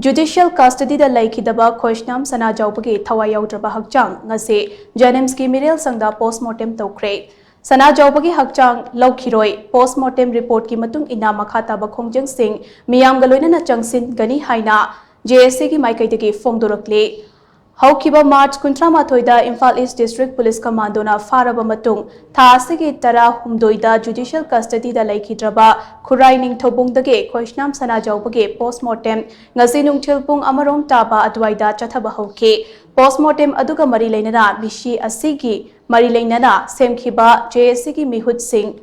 Judicial custody da laikidaba Khoishnam Sanajaupagi Thawai Yaudraba Hakchang ngase Janimski Mirel Sangda postmortem tokre. Sanajaupagi Hakchang Laukhiroi postmortem report ki matung ina makhataba Khongjang Singh Miyam Galoinana Changsin Gani Haina JSA ki Maikaitagi Fongdorakle. Haukiba March Kuntramatoida Imphal East District Police Commando na Faraba Matung Thasigi Tara Humdoida Judicial Custody da Laikidraba Kurai Ning Thobungdage Khoishnam Sanajaupagi postmortem ngasi nungthilpung amarom taba adwaida chathaba hauke postmortem aduga mari leinana mishi asigi mari leinana semkhiba JSC ki Mihut Singh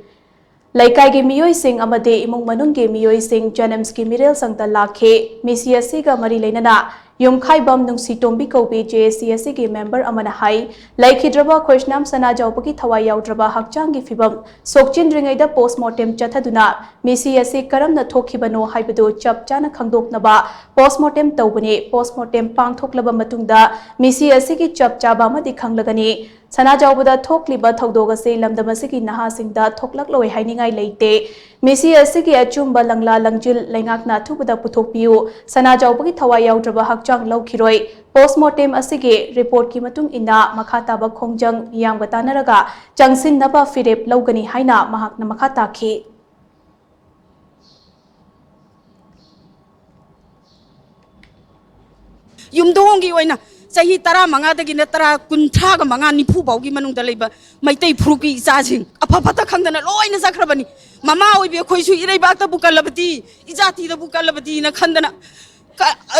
Laikai ki Miyoi Singh amade imung manung ki Miyoi Singh Janimski Mirel Sangta lakhe misi asiga mari leinana Yumkhai Bam Nungsi Tombi Kobi JSC ki member amana hai Laikhidraba Khoishnam Sanajaupagi Thawai Yaudraba Hakchang ki fibam Sokchin Ringaida postmortem chathaduna misi asi karamna thokhibano haibadu chap chana khangdoknaba postmortem tawbane postmortem pangthoklaba matungda misi asi ki chap chaba amadi khanglagani Sanajaupada thokliba thogdogase lamdamasigi nahasingda thoklakloi hainingai leite misi asigi achumba langla langjil lengakna thubada puthokpiu Sanajaupagi Thawai Yaudraba Hakchang laukhiroi postmortem asigi report ki matung ina makhataba Khongjang miyamga tanaraga changsinnaba firep lawgani haina mahakna makhata khi Yumdongi oina Sahi tara manga dagi na tara kuntra ga manga nipu baugi manung dalaiba maitai phruki isajing apapata khangdana loina sakrabani mama oibe khoisu irei bakta bukalabati ijati da bukalabati na khandana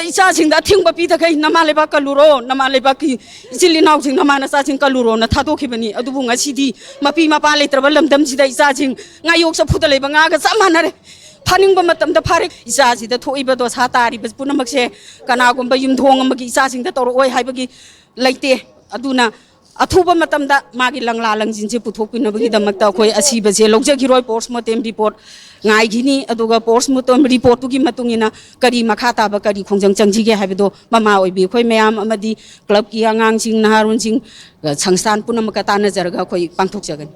isajing da thingba pi da kai namale ba kaluro namale ba ki jili naw jing namana sajing kaluro na thadokibani adubu ngasidi mapi mapa letraba lamdam sida isajing ngayok sa phudalaiba nga ga samanare Paning bamatam da parik isasi da thoi ba do sa tari bas punamak se kana gumba yumthong amagi isasing da tor oi haibagi laite aduna athuba matam da magi langla langjin se puthokpina bagi damak ta khoi asiba se logjagiroi postmortem report ngai gini aduga postmortem report tu gi matungina kari makhata ba kari khongjang changji ge haibedo mama oi bi khoi mayam amadi club ki angang sing naharun sing changstan punamaka ta na jarga khoi pangthok jagan